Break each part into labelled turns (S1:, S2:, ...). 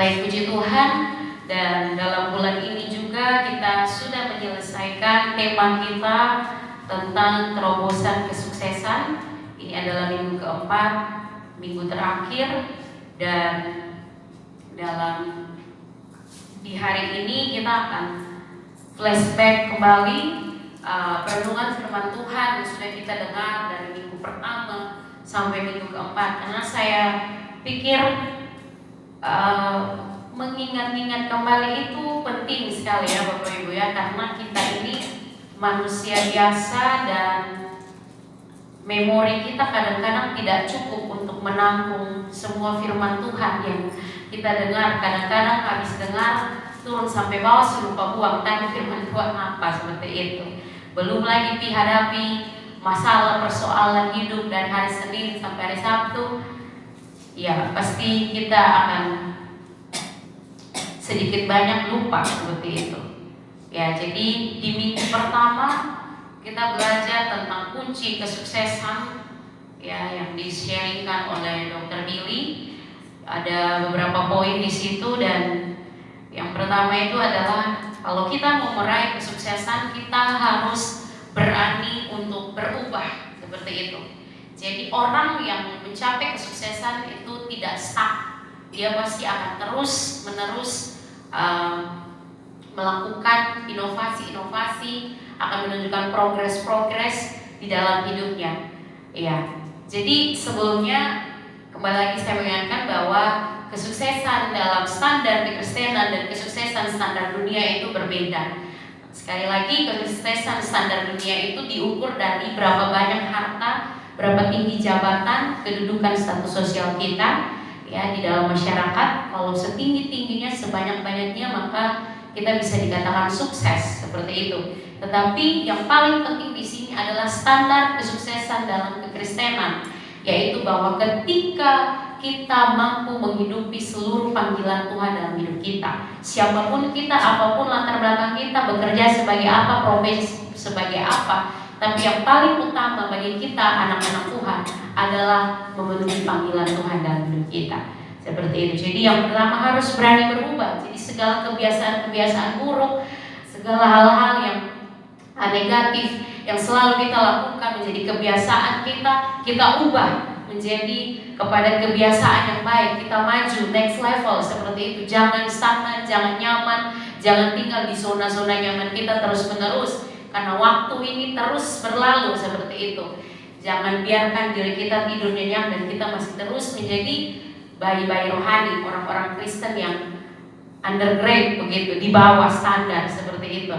S1: Baik, puji Tuhan, dan dalam bulan ini juga kita sudah menyelesaikan tema kita tentang terobosan kesuksesan. Ini adalah minggu keempat, minggu terakhir, dan di hari ini kita akan flashback kembali renungan firman Tuhan yang sudah kita dengar dari minggu pertama sampai minggu keempat, karena saya pikir mengingat-ingat kembali itu penting sekali ya Bapak Ibu ya, karena kita ini manusia biasa dan memori kita kadang-kadang tidak cukup untuk menampung semua firman Tuhan yang kita dengar. Kadang-kadang habis dengar turun sampai bawah lupa buang tadi firman Tuhan apa, seperti itu. Belum lagi dihadapi masalah persoalan hidup dari hari Senin sampai hari Sabtu, ya pasti kita akan sedikit banyak lupa seperti itu. Ya, jadi di minggu pertama kita belajar tentang kunci kesuksesan ya yang di-sharingkan oleh Dr. Billy. Ada beberapa poin di situ, dan yang pertama itu adalah kalau kita mau meraih kesuksesan, kita harus berani untuk berubah, seperti itu. Jadi orang yang mencapai kesuksesan itu tidak stuck. Dia pasti akan terus-menerus melakukan inovasi-inovasi, akan menunjukkan progres-progres di dalam hidupnya. Ya, jadi sebelumnya kembali lagi saya mengingatkan bahwa kesuksesan dalam standar kekristenan dan kesuksesan standar dunia itu berbeda. Sekali lagi, kesuksesan standar dunia itu diukur dari berapa banyak harta, berapa tinggi jabatan, kedudukan status sosial kita ya di dalam masyarakat. Kalau setinggi-tingginya, sebanyak-banyaknya, maka kita bisa dikatakan sukses, seperti itu. Tetapi yang paling penting di sini adalah standar kesuksesan dalam kekristenan, yaitu bahwa ketika kita mampu menghidupi seluruh panggilan Tuhan dalam hidup kita, siapapun kita, apapun latar belakang kita, bekerja sebagai apa, profesi sebagai apa, tapi yang paling utama bagi kita anak-anak Tuhan adalah memenuhi panggilan Tuhan dalam hidup kita, seperti itu. Jadi yang pertama harus berani berubah. Jadi segala kebiasaan-kebiasaan buruk, segala hal-hal yang negatif yang selalu kita lakukan menjadi kebiasaan kita ubah menjadi kepada kebiasaan yang baik. Kita maju next level, seperti itu. Jangan stagnan, jangan nyaman, jangan tinggal di zona-zona nyaman kita terus-menerus, karena waktu ini terus berlalu, seperti itu. Jangan biarkan diri kita tidur nyenyak dan kita masih terus menjadi bayi-bayi rohani, orang-orang Kristen yang undergrade begitu, di bawah standar, seperti itu.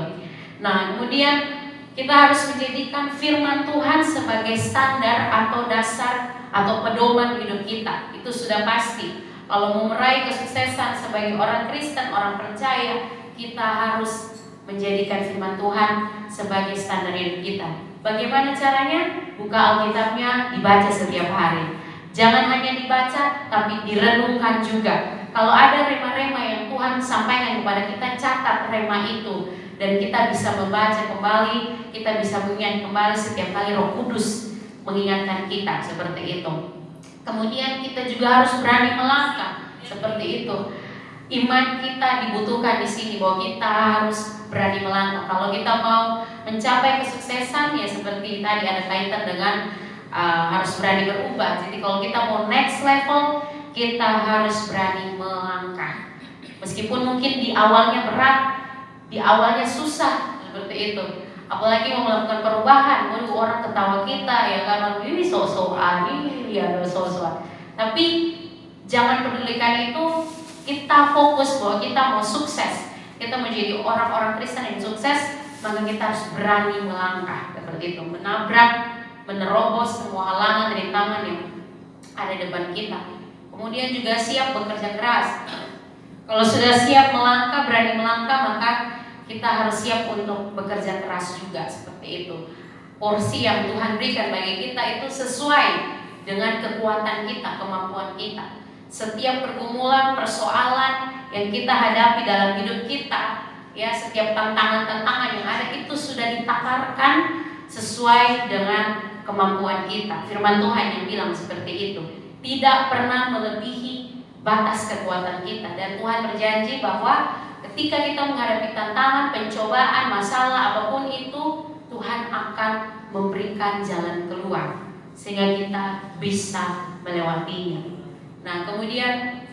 S1: Nah, kemudian kita harus menjadikan firman Tuhan sebagai standar atau dasar atau pedoman hidup kita. Itu sudah pasti. Kalau mau meraih kesuksesan sebagai orang Kristen, orang percaya, kita harus menjadikan firman Tuhan sebagai standar hidup kita. Bagaimana caranya? Buka Alkitabnya, dibaca setiap hari. Jangan hanya dibaca, tapi direnungkan juga. Kalau ada rema-rema yang Tuhan sampaikan kepada kita, catat rema itu, dan kita bisa membaca kembali, kita bisa mengingat kembali setiap kali Roh Kudus mengingatkan kita, seperti itu. Kemudian kita juga harus berani melangkah, seperti itu. Iman kita dibutuhkan di sini, bahwa kita harus berani melangkah. Kalau kita mau mencapai kesuksesan, ya seperti tadi ada kaitan dengan harus berani berubah. Jadi kalau kita mau next level, kita harus berani melangkah. Meskipun mungkin di awalnya berat, di awalnya susah, seperti itu. Apalagi mau melakukan perubahan, orang ketawa kita, ya karena ini so-soan, ini ya so-soan. Tapi jangan pedulikan itu. Kita fokus bahwa kita mau sukses, kita menjadi orang-orang Kristen yang sukses, maka kita harus berani melangkah, seperti itu, menabrak, menerobos semua halangan rintangan yang ada di depan kita. Kemudian juga siap bekerja keras. Kalau sudah siap melangkah, berani melangkah, maka kita harus siap untuk bekerja keras juga, seperti itu. Porsi yang Tuhan berikan bagi kita itu sesuai dengan kekuatan kita, kemampuan kita. Setiap pergumulan, persoalan yang kita hadapi dalam hidup kita, ya setiap tantangan-tantangan yang ada itu sudah ditakarkan sesuai dengan kemampuan kita. Firman Tuhan yang bilang seperti itu, tidak pernah melebihi batas kekuatan kita. Dan Tuhan berjanji bahwa ketika kita menghadapi tantangan, pencobaan, masalah apapun itu, Tuhan akan memberikan jalan keluar sehingga kita bisa melewatinya. Nah, kemudian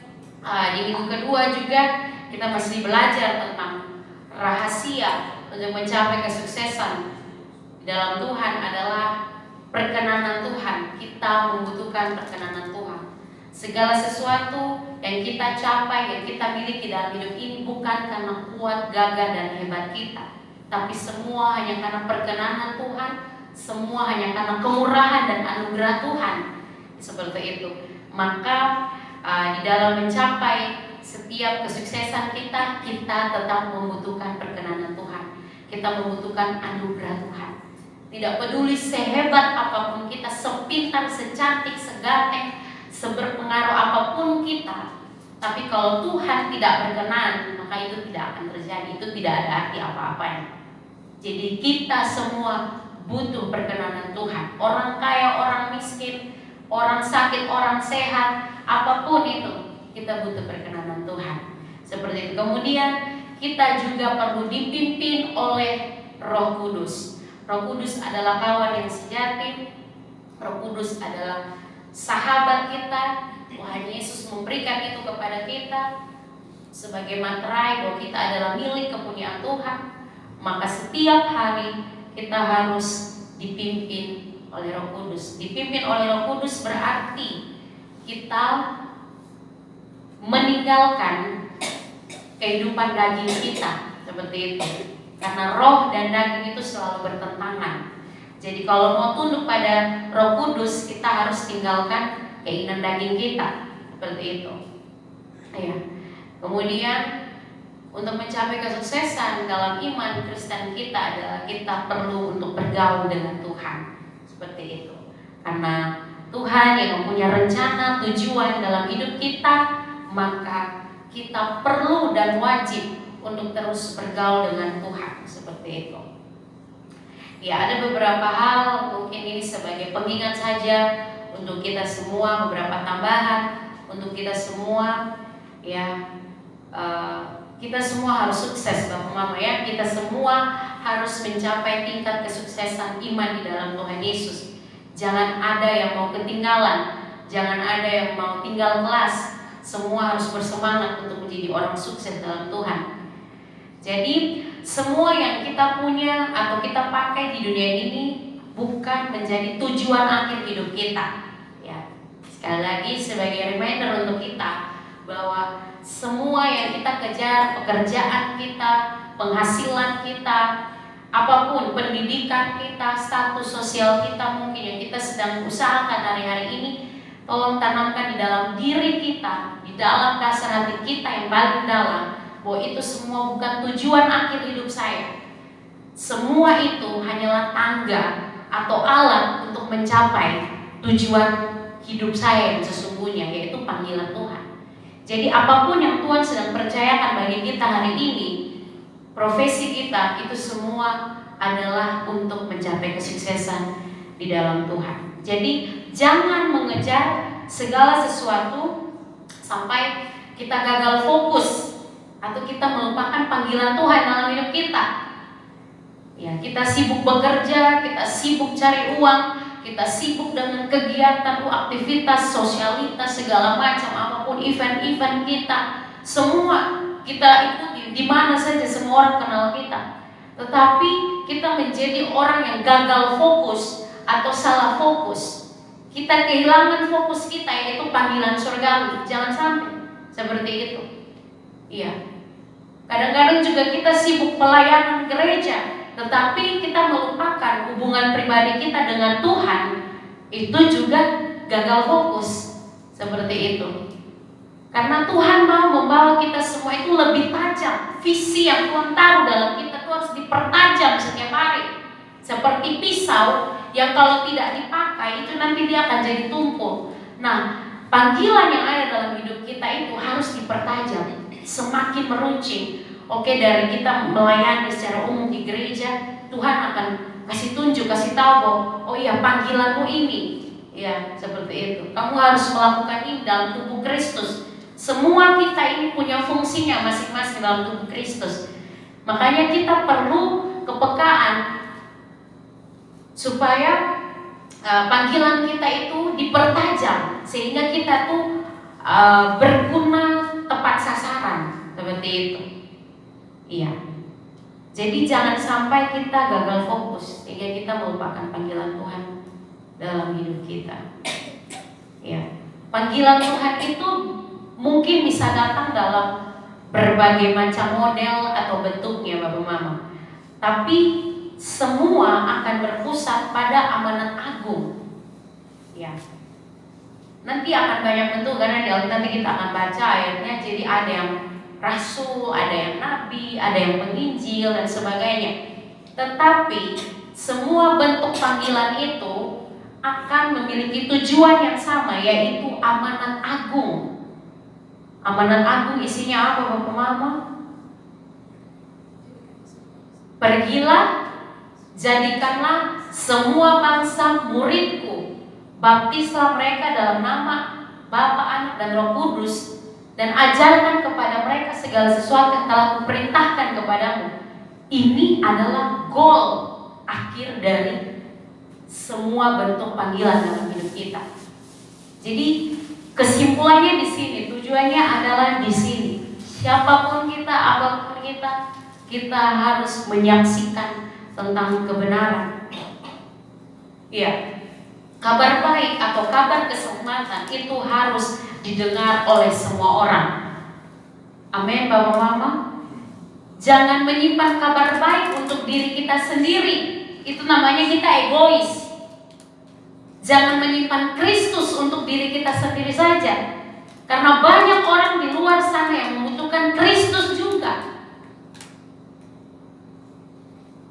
S1: di minggu kedua juga kita masih belajar tentang rahasia untuk mencapai kesuksesan dalam Tuhan adalah perkenanan Tuhan. Kita membutuhkan perkenanan Tuhan. Segala sesuatu yang kita capai, yang kita miliki dalam hidup ini bukan karena kuat, gagah, dan hebat kita, tapi semua hanya karena perkenanan Tuhan, semua hanya karena kemurahan dan anugerah Tuhan. Seperti itu. Maka di dalam mencapai setiap kesuksesan kita, kita tetap membutuhkan perkenanan Tuhan. Kita membutuhkan anugerah Tuhan. Tidak peduli sehebat apapun kita, sepintar, secantik, segateng, seberpengaruh apapun kita, tapi kalau Tuhan tidak berkenan, maka itu tidak akan terjadi. Itu tidak ada arti apa-apanya. Jadi kita semua butuh perkenanan Tuhan. Orang kaya, orang miskin, orang sakit, orang sehat, apapun itu, kita butuh perkenanan Tuhan. Seperti itu. Kemudian kita juga perlu dipimpin oleh Roh Kudus. Roh Kudus adalah kawan yang sejati. Roh Kudus adalah sahabat kita. Tuhan Yesus memberikan itu kepada kita sebagai materai bahwa kita adalah milik kepunyaan Tuhan. Maka setiap hari kita harus dipimpin oleh Roh Kudus. Dipimpin oleh Roh Kudus berarti kita meninggalkan kehidupan daging kita, seperti itu. Karena roh dan daging itu selalu bertentangan. Jadi kalau mau tunduk pada Roh Kudus, kita harus tinggalkan keinginan daging kita, seperti itu. Ya. Kemudian untuk mencapai kesuksesan dalam iman Kristen kita adalah kita perlu untuk bergaul dengan Tuhan, seperti itu. Karena Tuhan yang mempunyai rencana, tujuan dalam hidup kita, maka kita perlu dan wajib untuk terus bergaul dengan Tuhan, seperti itu. Ya, ada beberapa hal, mungkin ini sebagai pengingat saja untuk kita semua, beberapa tambahan untuk kita semua. Ya, kita semua harus sukses, Bapak Mama, ya. Kita semua harus mencapai tingkat kesuksesan iman di dalam Tuhan Yesus. Jangan ada yang mau ketinggalan, jangan ada yang mau tinggal kelas. Semua harus bersemangat untuk menjadi orang sukses dalam Tuhan. Jadi semua yang kita punya atau kita pakai di dunia ini bukan menjadi tujuan akhir hidup kita. Ya, sekali lagi sebagai reminder untuk kita bahwa semua yang kita kejar, pekerjaan kita, penghasilan kita, apapun, pendidikan kita, status sosial kita mungkin yang kita sedang usahakan hari-hari ini, tolong tanamkan di dalam diri kita, di dalam dasar hati kita yang paling dalam, bahwa itu semua bukan tujuan akhir hidup saya. Semua itu hanyalah tangga atau alat untuk mencapai tujuan hidup saya yang sesungguhnya, yaitu panggilan Tuhan. Jadi apapun yang Tuhan sedang percayakan bagi kita hari ini, profesi kita itu semua adalah untuk mencapai kesuksesan di dalam Tuhan. Jadi jangan mengejar segala sesuatu sampai kita gagal fokus atau kita melupakan panggilan Tuhan dalam hidup kita. Ya, kita sibuk bekerja, kita sibuk cari uang, kita sibuk dengan kegiatan, aktivitas, sosialitas, segala macam, apapun event-event kita, semua kita ikuti, di mana saja semua orang kenal kita. Tetapi kita menjadi orang yang gagal fokus atau salah fokus. Kita kehilangan fokus kita, yaitu panggilan surgawi. Jangan sampai seperti itu. Iya. Kadang-kadang juga kita sibuk pelayanan gereja, tetapi kita melupakan hubungan pribadi kita dengan Tuhan. Itu juga gagal fokus. Seperti itu. Karena Tuhan mau membawa kita semua itu lebih tajam. Visi yang Tuhan taruh dalam kita itu harus dipertajam setiap hari. Seperti pisau yang kalau tidak dipakai itu nanti dia akan jadi tumpul. Nah, panggilan yang ada dalam hidup kita itu harus dipertajam, semakin meruncing. Oke, dari kita melayani secara umum di gereja, Tuhan akan kasih tunjuk, kasih tahu bahwa oh iya panggilanmu ini. Ya, seperti itu. Kamu harus melakukan ini dalam tubuh Kristus. Semua kita ini punya fungsinya masing-masing dalam tubuh Kristus. Makanya kita perlu kepekaan supaya panggilan kita itu dipertajam sehingga kita tuh berguna tepat sasaran seperti itu. Iya. Jadi jangan sampai kita gagal fokus sehingga kita melupakan panggilan Tuhan dalam hidup kita. Ya. Panggilan Tuhan itu mungkin bisa datang dalam berbagai macam model atau bentuknya Bapak Mama. Tapi semua akan berpusat pada amanat agung. Ya. Nanti akan banyak bentuk karena di Alkitab nanti kita akan baca ayatnya. Jadi ada yang rasul, ada yang nabi, ada yang penginjil dan sebagainya. Tetapi semua bentuk panggilan itu akan memiliki tujuan yang sama, yaitu amanat agung. Amanat agung isinya apa Bapak Mama? Pergilah, jadikanlah semua bangsa muridku, baptislah mereka dalam nama Bapa, Anak, dan Roh Kudus, dan ajarkan kepada mereka segala sesuatu yang telah kuperintahkan kepadamu. Ini adalah goal akhir dari semua bentuk panggilan dalam hidup kita. Jadi kesimpulannya di sini, tujuannya adalah di sini. Siapapun kita, apapun kita harus menyaksikan tentang kebenaran. Ya, kabar baik atau kabar keselamatan itu harus didengar oleh semua orang. Amin, Bapak Mama. Jangan menyimpan kabar baik untuk diri kita sendiri. Itu namanya kita egois. Jangan menyimpan Kristus untuk diri kita sendiri saja. Karena banyak orang di luar sana yang membutuhkan Kristus juga.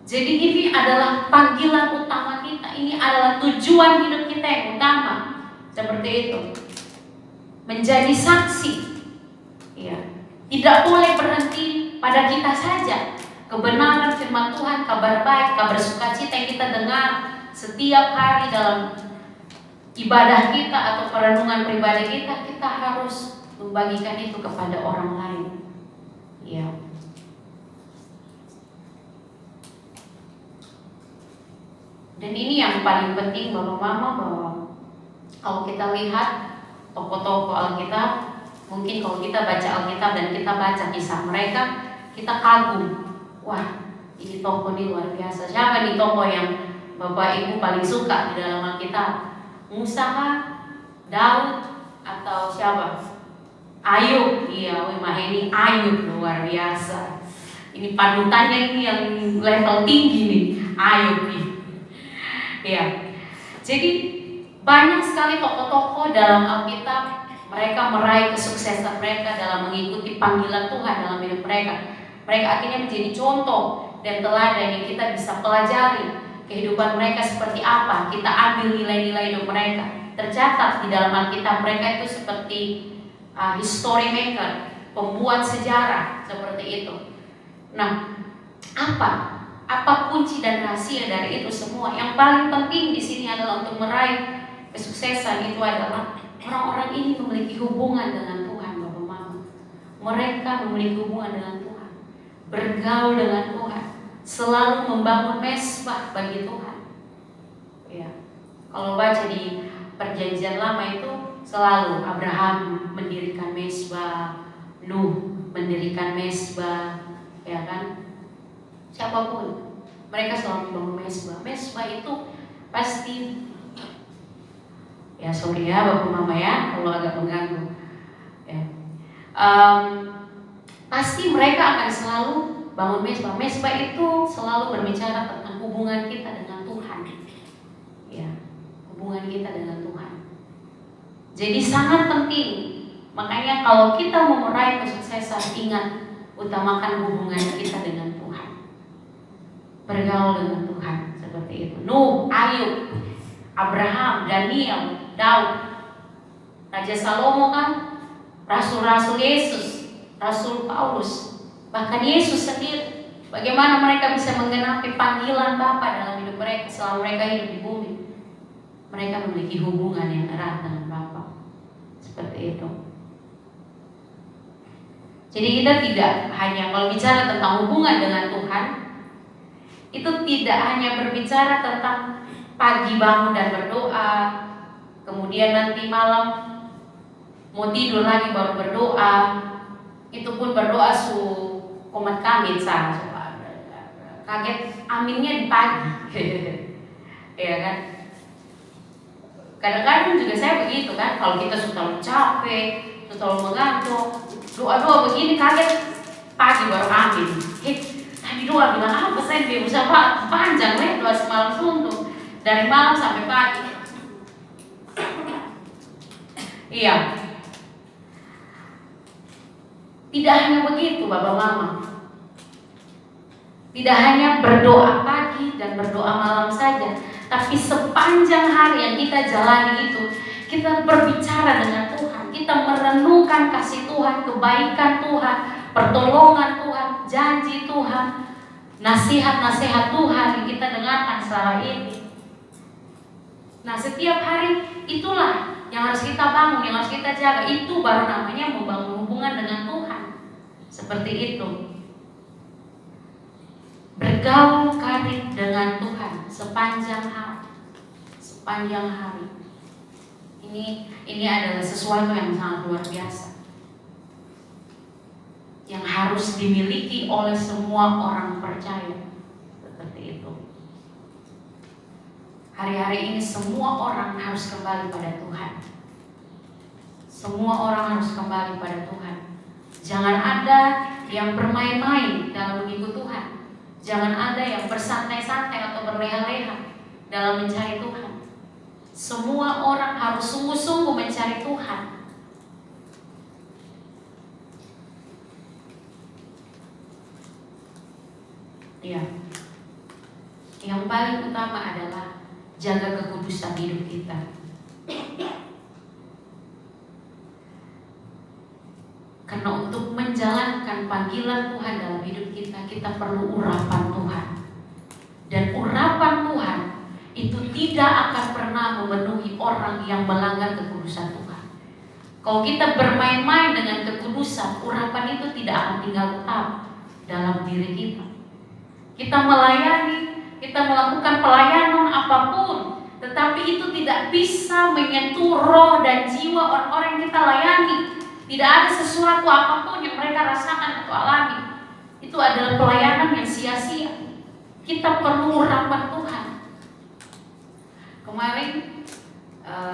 S1: Jadi ini adalah panggilan utama kita. Ini adalah tujuan hidup kita yang utama. Seperti itu. Menjadi saksi. Ya. Tidak boleh berhenti pada kita saja. Kebenaran firman Tuhan, kabar baik, kabar sukacita yang kita dengar setiap hari dalam ibadah kita atau perenungan pribadi kita harus membagikan itu kepada orang lain. Ya. Dan ini yang paling penting Bapak Mama, bahwa kalau kita lihat tokoh-tokoh Alkitab, mungkin kalau kita baca Alkitab dan kita baca kisah mereka, kita kagum. Wah, ini tokoh ini luar biasa. Siapa nih tokoh yang Bapak Ibu paling suka di dalam Alkitab? Musa, Daud, atau siapa? Ayub. Iya, wah ini Ayub luar biasa. Ini panutannya ini yang level tinggi nih, Ayub nih. Ya, jadi banyak sekali tokoh-tokoh dalam Alkitab. Mereka meraih kesuksesan mereka dalam mengikuti panggilan Tuhan dalam hidup mereka. Mereka akhirnya menjadi contoh dan teladan yang kita bisa pelajari kehidupan mereka seperti apa. Kita ambil nilai-nilai hidup mereka. Tercatat di dalam Alkitab mereka itu seperti history maker, pembuat sejarah seperti itu. Nah, apa kunci dan rahasia dari itu semua? Yang paling penting di sini adalah untuk meraih kesuksesan itu adalah orang-orang ini memiliki hubungan dengan Tuhan, Bapak Mama. Mereka memiliki hubungan dengan Tuhan, bergaul dengan Tuhan, selalu membangun mesbah bagi Tuhan. Ya, kalau baca di Perjanjian Lama itu selalu Abraham mendirikan mesbah, Nuh mendirikan mesbah, ya kan? Siapapun, mereka selalu membangun mesbah. Mesbah itu pasti, ya sorry ya Bapak Mama ya kalau agak mengganggu. Ya. Pasti mereka akan selalu bangun mesbah. Mesbah itu selalu berbicara tentang hubungan kita dengan Tuhan. Ya, hubungan kita dengan Tuhan. Jadi sangat penting. Makanya kalau kita mau meraih kesuksesan, ingat, utamakan hubungan kita dengan Tuhan. Bergaul dengan Tuhan seperti itu. Nuh, Ayub, Abraham, Daniel, Daud, Raja Salomo kan, rasul-rasul Yesus, Rasul Paulus, bahkan Yesus sendiri. Bagaimana mereka bisa menggenapi panggilan Bapa dalam hidup mereka selama mereka hidup di bumi? Mereka memiliki hubungan yang erat dengan Bapa. Seperti itu. Jadi kita tidak hanya, kalau bicara tentang hubungan dengan Tuhan, itu tidak hanya berbicara tentang pagi bangun dan berdoa, kemudian nanti malam mau tidur lagi baru berdoa. Itu pun berdoa su komat kami kaget aminnya di pagi. Ya kan? Kadang-kadang juga saya begitu kan, kalau kita sudah capek, sudah mengantuk, doa-doa begini kaget pagi baru amin. Tadi doa bilang apa, saya dia usah panjang doa semalam suntuk dari malam sampai pagi. Iya. Tidak hanya begitu Bapak Mama. Tidak hanya berdoa pagi dan berdoa malam saja, tapi sepanjang hari yang kita jalani itu, kita berbicara dengan Tuhan, kita merenungkan kasih Tuhan, kebaikan Tuhan, pertolongan Tuhan, janji Tuhan, nasihat-nasihat Tuhan yang kita dengarkan selama ini. Nah, setiap hari itulah yang harus kita bangun, yang harus kita jaga. Itu baru namanya membangun hubungan dengan Tuhan. Seperti itu. Bergaul karib dengan Tuhan sepanjang hari. Sepanjang hari. Ini adalah sesuatu yang sangat luar biasa, yang harus dimiliki oleh semua orang percaya. Seperti itu. Hari-hari ini semua orang harus kembali pada Tuhan. Semua orang harus kembali pada Tuhan. Jangan ada yang bermain-main dalam mengikut Tuhan. Jangan ada yang bersantai-santai atau berleha-leha dalam mencari Tuhan. Semua orang harus sungguh-sungguh mencari Tuhan. Ya. Yang paling utama adalah jaga kekudusan hidup kita. Karena untuk menjalankan panggilan Tuhan dalam hidup kita, kita perlu urapan Tuhan. Dan urapan Tuhan itu tidak akan pernah memenuhi orang yang melanggar kekudusan Tuhan. Kalau kita bermain-main dengan kekudusan, urapan itu tidak akan tinggal tetap dalam diri kita. Kita melayani, kita melakukan pelayanan apapun, tetapi itu tidak bisa menyentuh roh dan jiwa orang-orang yang kita layani. Tidak ada sesuatu apapun yang mereka rasakan atau alami. Itu adalah pelayanan yang sia-sia. Kita perlu urapan Tuhan. Kemarin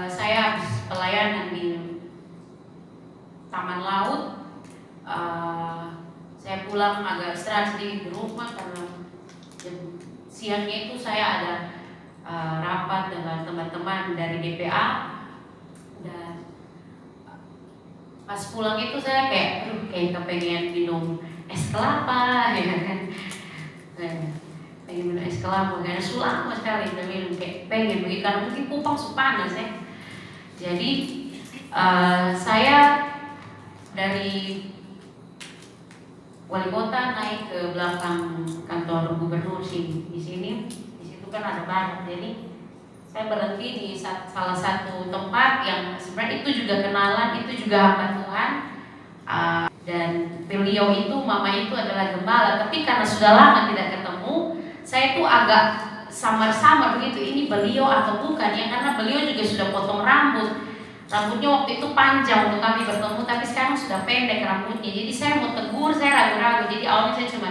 S1: saya habis pelayanan di Taman Laut. Saya pulang agak istirahat sedikit di rumah karena siangnya itu saya ada rapat dengan teman-teman dari DPA. Dan pas pulang itu saya kayak kepengen minum es kelapa, ya kan? Pengen minum es kelapa, karena sulam sekali udah minum, kayak pengen begitu karena mungkin Kupang panas ya. Jadi saya dari wali kota naik ke belakang kantor gubernur sini. Di situ kan ada banyak, jadi saya berhenti di salah satu tempat yang sebenarnya itu juga kenalan, itu juga hamba Tuhan. Dan beliau itu, mama itu adalah gembala, tapi karena sudah lama tidak ketemu, saya tuh agak samar-samar begitu, ini beliau atau bukan ya, karena beliau juga sudah potong rambut. Rambutnya waktu itu panjang untuk kami bertemu, tapi sekarang sudah pendek rambutnya. Jadi saya mau tegur, saya ragu-ragu. Jadi awalnya saya cuma,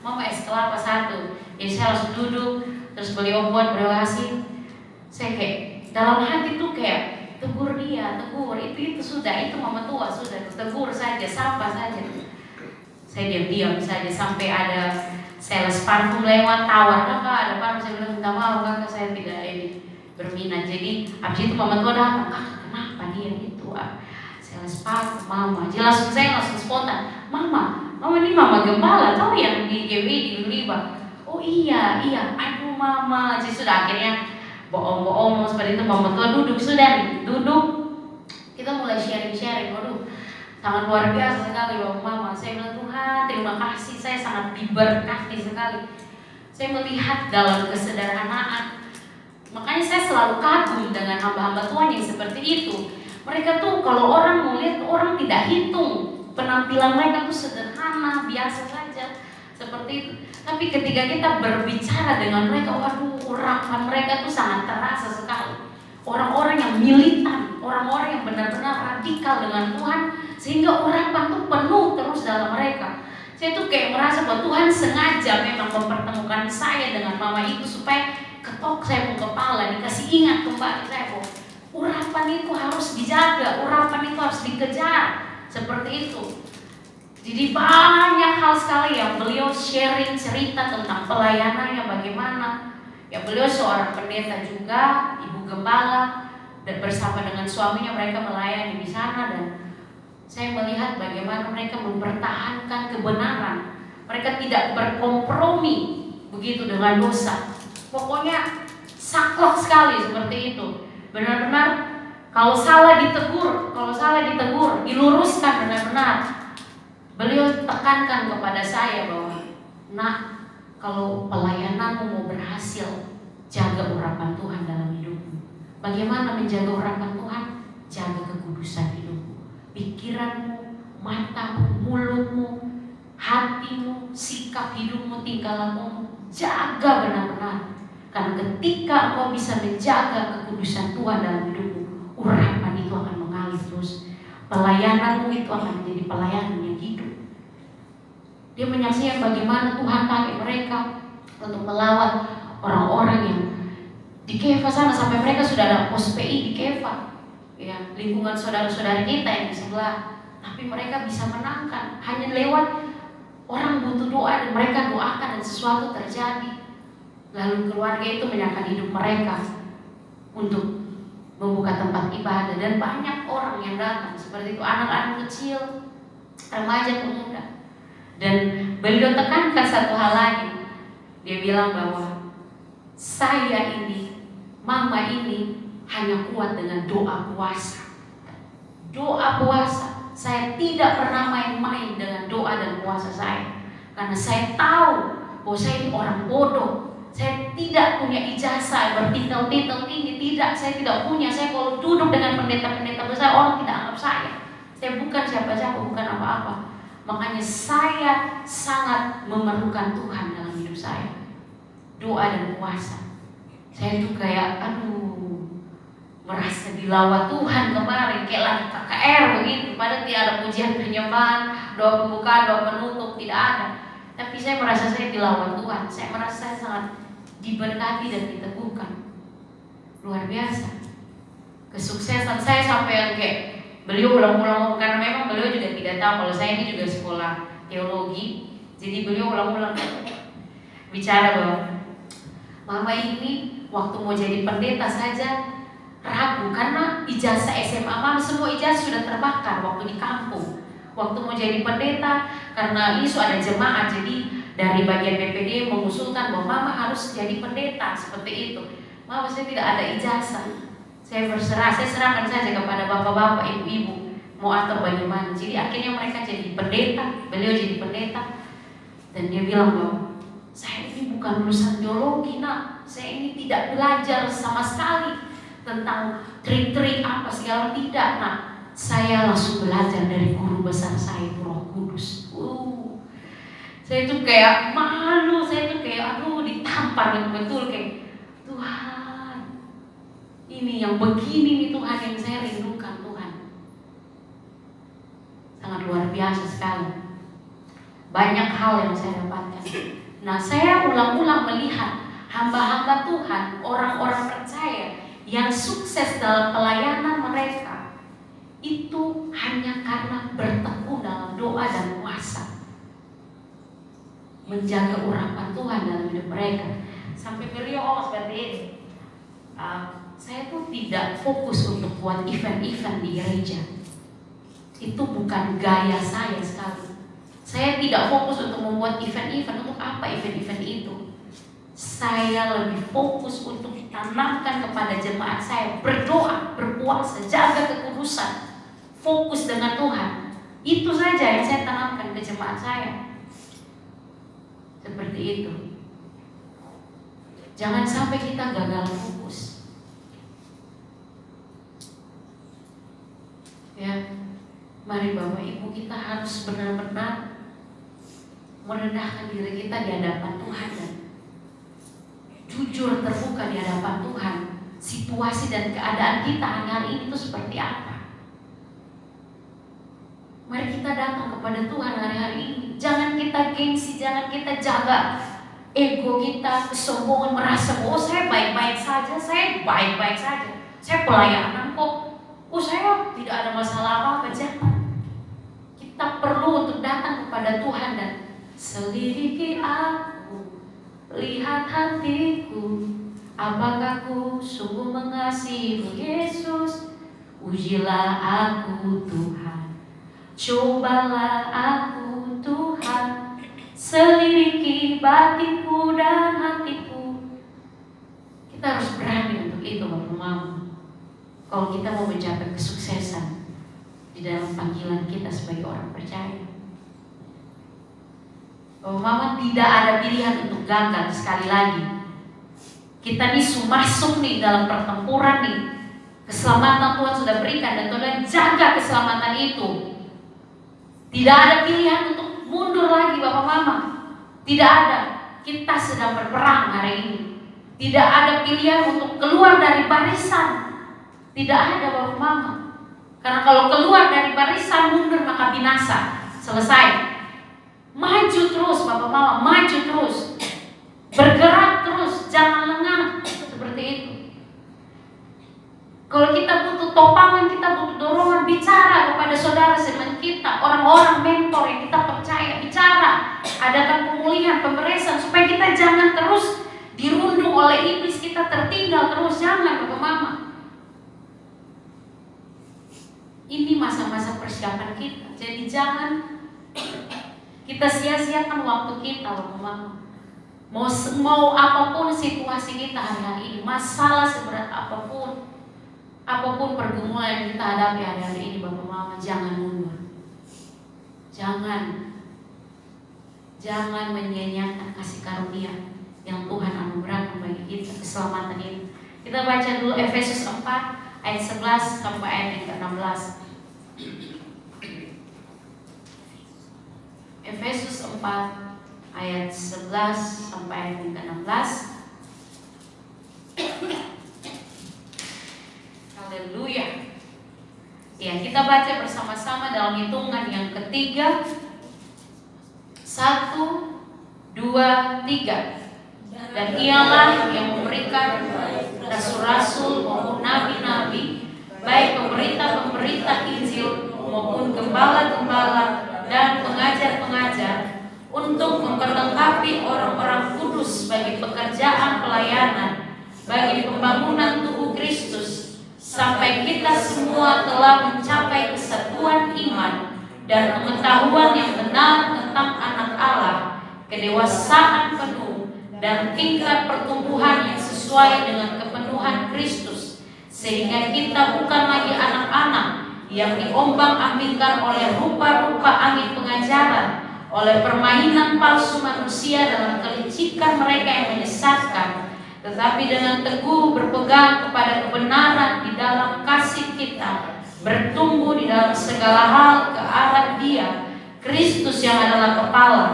S1: mama es kelapa satu. Jadi saya langsung duduk, terus beliau buat berhasil. Saya kayak dalam hati tuh kayak tegur dia, tegur itu sudah, itu mama tua sudah, tegur saja, sapa saja. Saya diam-diam saja sampai ada sales parfum lewat, tawar, kakak ada parfum, saya bilang minta maaf kakak, saya tidak berminat. Jadi habis itu mama tua datang, kenapa dia itu sales parfum mama? Jadi langsung saya langsung spontan, mama ini mama gembala, tahu yang di GWI di Liba? Oh iya, aduh mama. Jadi sudah akhirnya bohong-bohong seperti itu, mama tua duduk, kita mulai sharing. Waduh, sangat luar biasa sekali bapak mama. Saya bilang Tuhan terima kasih, saya sangat diberkati sekali. Saya melihat dalam kesederhanaan. Makanya saya selalu kagum dengan hamba-hamba Tuhan yang seperti itu. Mereka tuh kalau orang melihat, orang tidak hitung penampilan mereka tuh sederhana, biasa saja seperti itu. Tapi ketika kita berbicara dengan mereka, waduh, urapan mereka tuh sangat terasa sekali. Orang-orang yang militan, orang-orang yang benar-benar radikal dengan Tuhan, sehingga urapan tuh penuh terus dalam mereka. Saya tuh kayak merasa bahwa Tuhan sengaja memang mempertemukan saya dengan mama itu supaya ketok saya pun kepala, dikasih ingat kembali saya bahwa urapan itu harus dijaga, urapan itu harus dikejar, seperti itu. Jadi banyak hal sekali yang beliau sharing cerita tentang pelayanannya bagaimana. Ya beliau seorang pendeta juga, ibu gembala, dan bersama dengan suaminya mereka melayani di sana, dan saya melihat bagaimana mereka mempertahankan kebenaran. Mereka tidak berkompromi begitu dengan dosa. Pokoknya saklek sekali seperti itu. Benar-benar kalau salah ditegur, diluruskan benar-benar. Beliau tekankan kepada saya bahwa, nak, kalau pelayananmu mau berhasil, jaga urapan Tuhan dalam hidupmu. Bagaimana menjaga urapan Tuhan? Jaga kekudusan hidupmu, pikiranmu, matamu, mulutmu, hatimu, sikap hidupmu, tingkah lakumu. Jaga benar-benar. Karena ketika engkau bisa menjaga kekudusan Tuhan dalam hidupmu, urapan itu akan mengalir terus. Pelayananmu itu akan menjadi pelayanan yang hidup. Dia menyaksikan bagaimana Tuhan pakai mereka untuk melawat orang-orang yang di Kefa sana, sampai mereka sudah ada pos PI di Kefa, ya, lingkungan saudara-saudara kita yang di sebelah. Tapi mereka bisa menangkan hanya lewat orang butuh doa dan mereka doakan dan sesuatu terjadi. Lalu keluarga itu menyerahkan hidup mereka untuk membuka tempat ibadah, dan banyak orang yang datang seperti itu, anak-anak kecil, remaja, pemuda. Dan beliau tekankan satu hal lagi. Dia bilang bahwa saya ini, mama ini hanya kuat dengan doa puasa. Doa puasa. Saya tidak pernah main-main dengan doa dan puasa saya, karena saya tahu bahwa saya ini orang bodoh. Saya tidak punya ijazah bertitel-titel tinggi, tidak. Saya tidak punya. Saya kalau duduk dengan pendeta-pendeta besar, orang tidak anggap saya. Saya bukan siapa-siapa, bukan apa-apa. Makanya saya sangat memerlukan Tuhan dalam hidup saya. Doa dan puasa. Saya tuh kayak, merasa dilawat Tuhan kemarin, kayak lagi KKR begitu. Padahal tidak ada pujian penyembahan, doa pembukaan, doa penutup, tidak ada. Tapi saya merasa saya dilawat Tuhan. Saya merasa saya sangat diberkati dan diteguhkan. Luar biasa. Kesuksesan saya sampai yang kayak beliau ulang-ulang, karena memang beliau juga tidak tahu kalau saya ini juga sekolah teologi. Jadi beliau ulang-ulang bicara bahwa mama ini waktu mau jadi pendeta saja ragu, karena ijazah SMA mama semua ijazah sudah terbakar waktu di kampung. Waktu mau jadi pendeta, karena isu ada jemaat, jadi dari bagian BPD mengusulkan bahwa mama harus jadi pendeta seperti itu. Mama, saya tidak ada ijazah. Saya berserah, saya serahkan saja kepada bapak-bapak, ibu-ibu mau atur bagaimana. Jadi akhirnya mereka jadi pendeta, beliau jadi pendeta. Dan dia bilang bahwa saya ini bukan lulusan teologi, nak. Saya ini tidak belajar sama sekali tentang trik-trik apa segala, tidak, nak. Saya langsung belajar dari guru besar saya, Roh Kudus. Saya tuh kayak malu, saya tuh kayak ditampar betul kayak, Tuhan, ini yang begini nih Tuhan yang saya rindukan, Tuhan. Sangat luar biasa sekali. Banyak hal yang saya dapatkan. Nah, saya ulang-ulang melihat hamba-hamba Tuhan, orang-orang percaya yang sukses dalam pelayanan mereka itu hanya karena bertekun dalam doa dan puasa, menjaga urapan Tuhan dalam hidup mereka. Sampai beliau seperti ini, saya tuh tidak fokus untuk buat event-event di gereja. Itu bukan gaya saya sekali. Saya tidak fokus untuk membuat event-event. Untuk apa event-event itu? Saya lebih fokus untuk ditanamkan kepada jemaat saya, berdoa, berpuasa, jaga kekudusan, fokus dengan Tuhan. Itu saja yang saya tanamkan ke jemaat saya. Seperti itu. Jangan sampai kita gagal fokus. Ya. Mari Bapak Ibu, kita harus benar-benar merendahkan diri kita di hadapan Tuhan dan jujur terbuka di hadapan Tuhan. Situasi dan keadaan kita hari ini itu seperti apa? Mari kita datang kepada Tuhan hari-hari ini. Jangan kita gengsi, jangan kita jaga ego kita, kesombongan, merasa bahwa saya baik-baik saja, saya pelayanan kok, saya tidak ada masalah apa-apa. Jangan. Kita perlu untuk datang kepada Tuhan dan selidiki aku, lihat hatiku, apakah ku sungguh mengasihimu Yesus. Ujilah aku Tuhan, cobalah aku Tuhan, selidiki batinku dan hatiku. Kita harus berani untuk itu Bapak Mama. Kalau kita mau mencapai kesuksesan di dalam panggilan kita sebagai orang percaya. Bapak Mama, tidak ada pilihan untuk gagal. Sekali lagi, kita nih masuk nih dalam pertempuran nih. Keselamatan Tuhan sudah berikan dan Tuhan jaga keselamatan itu. Tidak ada pilihan untuk mundur lagi Bapak Mama. Tidak ada. Kita sedang berperang hari ini. Tidak ada pilihan untuk keluar dari barisan. Tidak ada Bapak Mama. Karena kalau keluar dari barisan mundur maka binasa. Selesai. Maju terus Bapak Mama, maju terus. Bergerak terus, jangan lengah. Seperti itu. Kalau kita butuh topangan, kita butuh dorongan, bicara kepada saudara semen kita, orang-orang mentor yang kita percaya, bicara, adakan pemulihan, pemberesan, supaya kita jangan terus dirundung oleh iblis, kita tertinggal terus. Jangan Bapak Mama. Ini masa-masa persiapan kita. Jadi jangan kita sia-siakan waktu kita Bapak Mama. Mau apapun situasi kita hari ini, masalah seberat apapun pergumulan yang kita hadapi hari-hari ini Bapak Mama, jangan mundur. Jangan menyia-nyiakan kasih karunia yang Tuhan anugerahkan bagi kita, keselamatan ini. Kita baca dulu Efesus 4 ayat 11 sampai ayat yang ke-16. Efesus 4 ayat 11 sampai ayat yang ke-16. Haleluya. Ya, kita baca bersama-sama dalam hitungan yang ketiga. 1, 2, 3. Dan ialah yang memberikan rasul-rasul maupun nabi-nabi, baik pemberita-pemberita Injil maupun gembala-gembala dan pengajar-pengajar, untuk memperlengkapi orang-orang kudus bagi pekerjaan pelayanan, bagi pembangunan tubuh Kristus, sampai kita semua telah mencapai kesatuan iman dan pengetahuan yang benar tentang anak Allah, kedewasaan penuh dan tingkat pertumbuhan yang sesuai dengan kepenuhan Kristus, sehingga kita bukan lagi anak-anak yang diombang-ambingkan oleh rupa-rupa angin pengajaran, oleh permainan palsu manusia dalam kelicikan mereka yang menyesatkan, tetapi dengan teguh berpegang kepada kebenaran di dalam kasih kita, bertumbuh di dalam segala hal ke arah Dia, Kristus yang adalah kepala,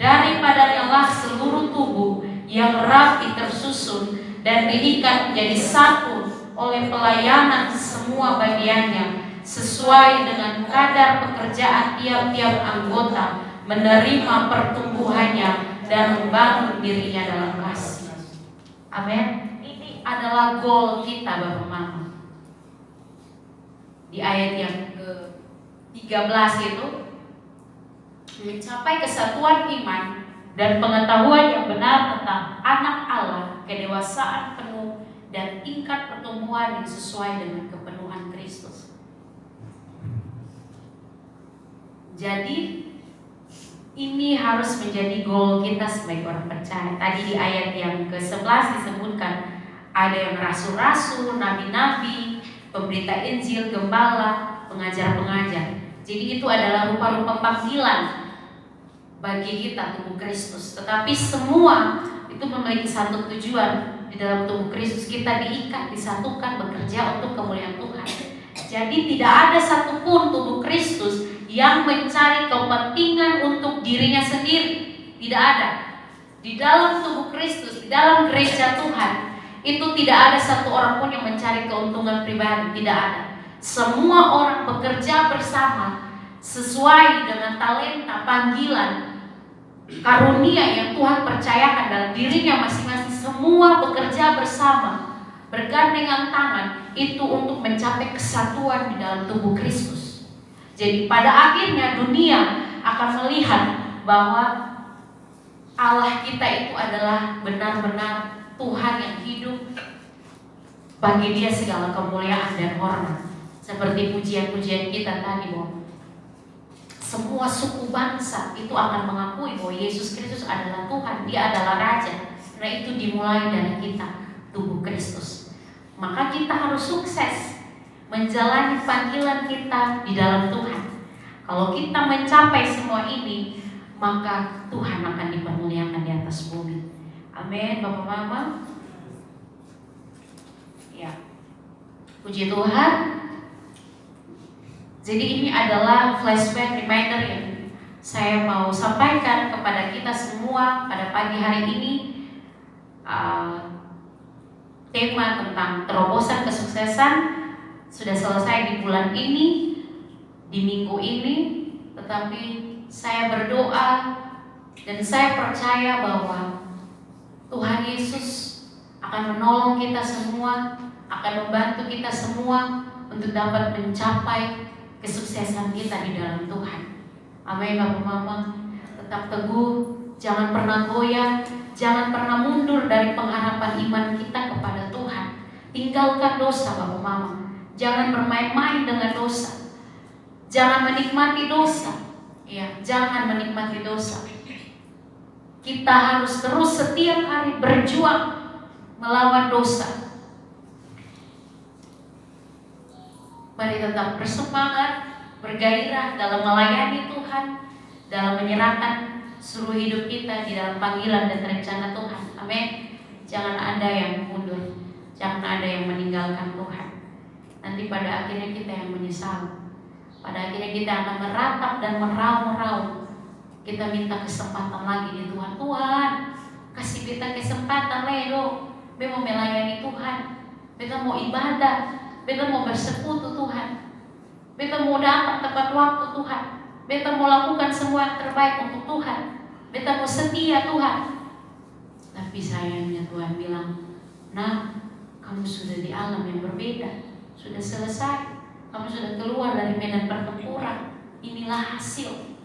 S1: daripadanya seluruh tubuh yang rapi tersusun dan diikat menjadi satu oleh pelayanan semua bagiannya, sesuai dengan kadar pekerjaan tiap-tiap anggota, menerima pertumbuhannya dan membangun dirinya dalam kasih. Amin. Ini adalah goal kita Bapak Mama. Di ayat yang ke-13 itu, mencapai kesatuan iman dan pengetahuan yang benar tentang anak Allah, kedewasaan penuh dan tingkat pertumbuhan yang sesuai dengan kepenuhan Kristus. Jadi ini harus menjadi goal kita sebagai orang percaya. Tadi di ayat yang ke-11 disebutkan ada yang rasul-rasul, nabi-nabi, pemberita Injil, gembala, pengajar-pengajar. Jadi itu adalah rupa-rupa panggilan bagi kita tubuh Kristus. Tetapi semua itu memiliki satu tujuan. Di dalam tubuh Kristus kita diikat, disatukan, bekerja untuk kemuliaan Tuhan. Jadi tidak ada satupun tubuh Kristus yang mencari kepentingan untuk dirinya sendiri. Tidak ada. Di dalam tubuh Kristus, di dalam gereja Tuhan, itu tidak ada satu orang pun yang mencari keuntungan pribadi. Tidak ada. Semua orang bekerja bersama sesuai dengan talenta, panggilan, karunia yang Tuhan percayakan dalam dirinya masing-masing. Semua bekerja bersama, bergandengan tangan, itu untuk mencapai kesatuan di dalam tubuh Kristus. Jadi pada akhirnya dunia akan melihat bahwa Allah kita itu adalah benar-benar Tuhan yang hidup. Bagi Dia segala kemuliaan dan hormat. Seperti pujian-pujian kita tadi, bahwa semua suku bangsa itu akan mengakui bahwa Yesus Kristus adalah Tuhan, Dia adalah Raja. Nah, itu dimulai dari kita, tubuh Kristus. Maka kita harus sukses menjalani panggilan kita di dalam Tuhan. Kalau kita mencapai semua ini, maka Tuhan akan dipermuliakan di atas bumi. Amin, Bapak Mama. Ya, puji Tuhan. Jadi ini adalah flashback reminder yang saya mau sampaikan kepada kita semua pada pagi hari ini. Tema tentang terobosan kesuksesan sudah selesai di bulan ini, di minggu ini. Tetapi saya berdoa dan saya percaya bahwa Tuhan Yesus akan menolong kita semua, akan membantu kita semua untuk dapat mencapai kesuksesan kita di dalam Tuhan. Amin, Bapak Mama. Tetap teguh, jangan pernah goyah, jangan pernah mundur dari pengharapan iman kita kepada Tuhan. Tinggalkan dosa, Bapak Mama. Jangan bermain-main dengan dosa. Jangan menikmati dosa. Ya, jangan menikmati dosa. Kita harus terus setiap hari berjuang melawan dosa. Mari tetap bersemangat, bergairah dalam melayani Tuhan, dalam menyerahkan seluruh hidup kita di dalam panggilan dan rencana Tuhan. Amin. Jangan ada yang mundur, jangan ada yang meninggalkan Tuhan. Nanti pada akhirnya kita yang menyesal. Pada akhirnya kita akan meratap dan meraung-raung. Kita minta kesempatan lagi di Tuhan. Tuhan, kasih kita kesempatan Leo. Kita mau melayani Tuhan. Kita mau ibadah. Kita mau bersekutu Tuhan. Kita mau datang tepat waktu Tuhan. Kita mau lakukan semua yang terbaik untuk Tuhan. Kita mau setia Tuhan. Tapi sayangnya Tuhan bilang, nah, kamu sudah di alam yang berbeda. Sudah selesai. Kamu sudah keluar dari medan pertempuran. Inilah hasil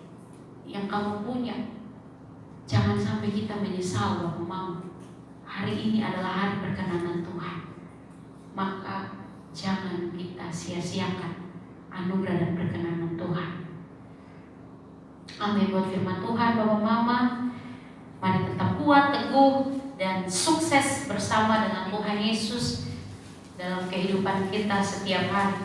S1: yang kamu punya. Jangan sampai kita menyesal, Bapak Mama. Hari ini adalah hari perkenanan Tuhan. Maka jangan kita sia-siakan anugerah dan perkenanan Tuhan. Amin buat firman Tuhan, Bapak Mama. Mari tetap kuat, teguh, dan sukses bersama dengan Tuhan Yesus dalam kehidupan kita setiap hari.